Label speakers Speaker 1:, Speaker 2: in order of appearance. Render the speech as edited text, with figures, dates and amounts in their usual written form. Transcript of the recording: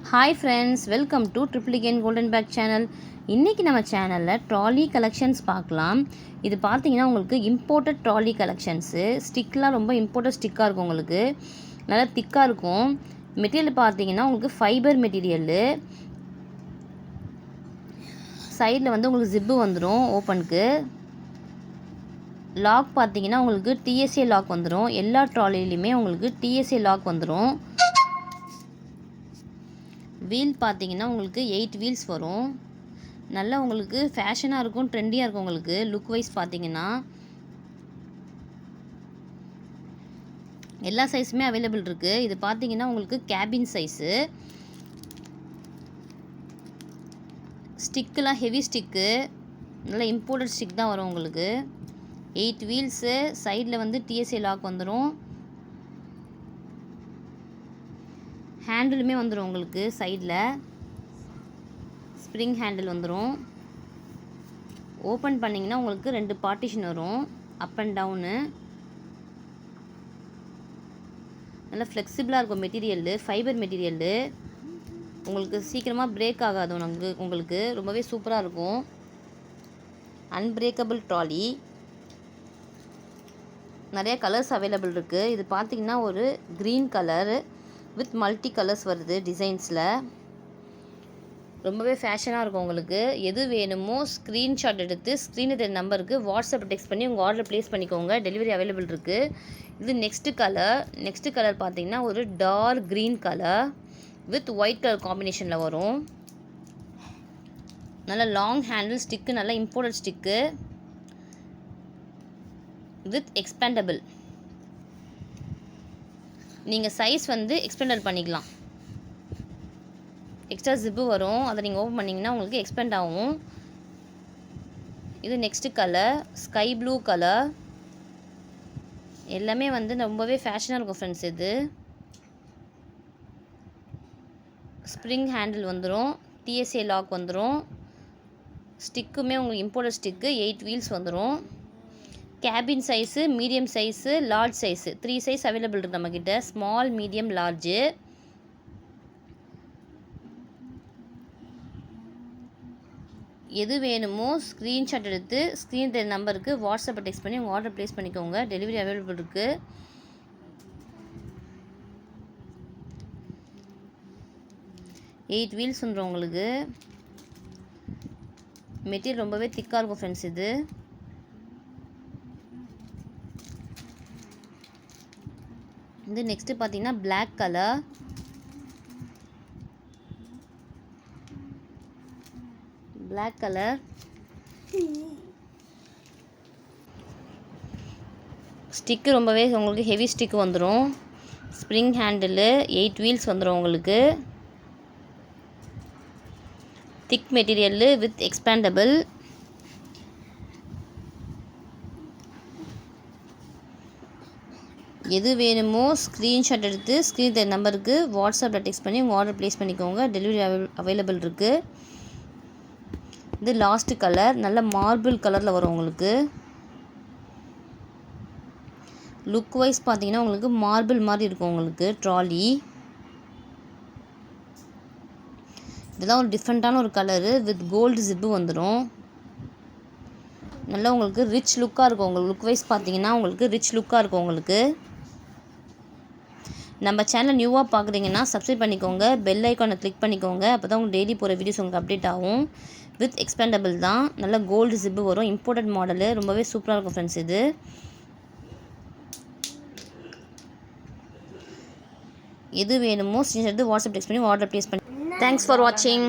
Speaker 1: Hi friends, welcome to triple again golden back channel. இன்றைக்கி நம்ம சேனலில் ட்ராலி கலெக்ஷன்ஸ் பார்க்கலாம். இது பார்த்தீங்கன்னா உங்களுக்கு இம்போர்ட்டட் ட்ராலி கலெக்ஷன்ஸு. ஸ்டிக்லாம் ரொம்ப இம்போர்ட்டட் ஸ்டிக்காக இருக்கும், உங்களுக்கு நல்லா திக்காக இருக்கும். மெட்டீரியல் பார்த்தீங்கன்னா உங்களுக்கு ஃபைபர் மெட்டீரியலு. சைடில் வந்து உங்களுக்கு ஜிப்பு வந்துடும் ஓப்பனுக்கு. லாக் பார்த்தீங்கன்னா உங்களுக்கு டிஎஸ்ஏ லாக் வந்துடும். எல்லா ட்ராலிலையுமே உங்களுக்கு டிஎஸ்ஏ லாக் வந்துடும். வீல் பார்த்தீங்கன்னா உங்களுக்கு 8 வீல்ஸ் வரும். நல்லா உங்களுக்கு ஃபேஷனாக இருக்கும், ட்ரெண்டியாக இருக்கும். உங்களுக்கு லுக் வைஸ் பார்த்தீங்கன்னா எல்லா சைஸுமே அவைலபிள் இருக்குது. இது பார்த்தீங்கன்னா உங்களுக்கு கேபின் சைஸு. ஸ்டிக்கெலாம் ஹெவி ஸ்டிக்கு, நல்லா இம்போர்ட்டட் ஸ்டிக் தான் வரும் உங்களுக்கு. 8 வீல்ஸு, சைடில் வந்து டிஎஸ்ஏ லாக் வந்துடும். ஹேண்டிலுமே வந்துடும் உங்களுக்கு. சைடில் ஸ்ப்ரிங் ஹேண்டில் வந்துடும். ஓப்பன் பண்ணிங்கன்னா உங்களுக்கு 2 பார்ட்டிஷன் வரும், அப் அண்ட் டவுனு. நல்லா ஃப்ளெக்சிபிளாக இருக்கும் மெட்டீரியலு, ஃபைபர் மெட்டீரியலு. உங்களுக்கு சீக்கிரமாக பிரேக் ஆகாது. உங்களுக்கு ரொம்பவே சூப்பராக இருக்கும். Unbreakable trolley. நிறைய கலர்ஸ் அவைலபிள் இருக்குது. இது பார்த்திங்கன்னா ஒரு green colour with multi colours வருது டிசைன்ஸில். ரொம்பவே ஃபேஷனாக இருக்கும். உங்களுக்கு எது வேணுமோ ஸ்க்ரீன்ஷாட் எடுத்து ஸ்க்ரீனில் தெரிய நம்பருக்கு வாட்ஸ்அப் டெக்ஸ்ட் பண்ணி உங்கள் ஆர்டர் ப்ளேஸ் பண்ணிக்கோங்க. டெலிவரி அவைலபிள் இருக்குது. இது நெக்ஸ்ட்டு கலர் பார்த்திங்கன்னா ஒரு dark green colour with white colour காம்பினேஷனில் வரும். நல்ல லாங் ஹேண்டில் ஸ்டிக்கு, நல்ல இம்போர்ட்டட் ஸ்டிக்கு வித் எக்ஸ்பேண்டபிள். நீங்கள் சைஸ் வந்து எக்ஸ்பெண்டர் பண்ணிக்கலாம். எக்ஸ்ட்ரா ஜிப்பு வரும், அதை நீங்கள் ஓப்பன் பண்ணிங்கன்னா உங்களுக்கு எக்ஸ்பெண்ட் ஆகும். இது next colour sky blue colour. எல்லாமே வந்து ரொம்பவே ஃபேஷனாக இருக்கும் ஃப்ரெண்ட்ஸ். இது ஸ்ப்ரிங் ஹேண்டில் வந்துடும், டிஎஸ்ஏ லாக் வந்துடும். ஸ்டிக்குமே உங்களுக்கு இம்போர்ட்டட் ஸ்டிக்கு 8 வீல்ஸ் வந்துடும். Cabin size, medium size, large size 3 size available இருக்குது நம்மக்கிட்ட. Small, medium, large. எது வேணுமோ ஸ்க்ரீன்ஷாட் எடுத்து ஸ்க்ரீன் தெரிய நம்பருக்கு வாட்ஸ்அப்பை டெக்ஸ்ட் பண்ணி உங்கள் ஆர்டர் ப்ளேஸ் பண்ணிக்கோங்க. டெலிவரி அவைலபிள் இருக்குது. எயிட் வீல்ஸ் வந்துடும் உங்களுக்கு. மெட்டீரியல் ரொம்பவே திக்காக இருக்கும் ஃப்ரெண்ட்ஸ். இது நெக்ஸ்ட்டு பார்த்தீங்கன்னா பிளாக் கலர். ஸ்டிக்கு ரொம்பவே உங்களுக்கு ஹெவி ஸ்டிக் வந்துடும். ஸ்ப்ரிங் ஹேண்டிலு 8 வீல்ஸ் வந்துடும் உங்களுக்கு. திக் மெட்டீரியலு வித் எக்ஸ்பேண்டபிள். எது வேணுமோ ஸ்க்ரீன்ஷாட் எடுத்து ஸ்க்ரீன் தெரிய நம்பருக்கு வாட்ஸ்அப்பில் டெக்ஸ்ட் பண்ணி உங்கள் ஆர்டர் ப்ளேஸ் பண்ணிக்கோங்க. டெலிவரி அவைலபிள் இருக்குது. இது லாஸ்ட்டு கலர், நல்ல மார்பிள் கலரில் வரும் உங்களுக்கு. லுக் வைஸ் பார்த்தீங்கன்னா உங்களுக்கு மார்பிள் மாதிரி இருக்கும் உங்களுக்கு ட்ராலி. இதெல்லாம் ஒரு டிஃப்ரெண்ட்டான ஒரு கலரு வித் கோல்டு ஜிப்பு வந்துடும். நல்லா உங்களுக்கு ரிச் லுக்காக இருக்கும். உங்களுக்கு லுக் வைஸ் பார்த்தீங்கன்னா உங்களுக்கு ரிச் லுக்காக இருக்கும் உங்களுக்கு. நம்ம சேனலை நியூவாக பார்க்குறீங்கன்னா சப்ஸ்கிரைப் பண்ணிக்கோங்க, பெல் ஐக்கானை கிளிக் பண்ணிக்கோங்க. அப்போ தான் உங்களுக்கு டெய்லி போகிற வீடியோஸ் உங்களுக்கு அப்டேட் ஆகும். வித் எக்ஸ்பேண்டபிள் தான், நல்ல கோல்டு ஜிப்பு வரும். இம்போர்ட்டட் மாடலு, ரொம்பவே சூப்பராக இருக்கும் ஃப்ரெண்ட்ஸ். இது எது வேணுமோ ஸ்க்ரீன்ஷாட் எடுத்து வாட்ஸ்அப் டெக்ஸ்ட் பண்ணி ஆர்டர் ப்ளேஸ் பண்ணி. தேங்க்ஸ் ஃபார் வாட்சிங்.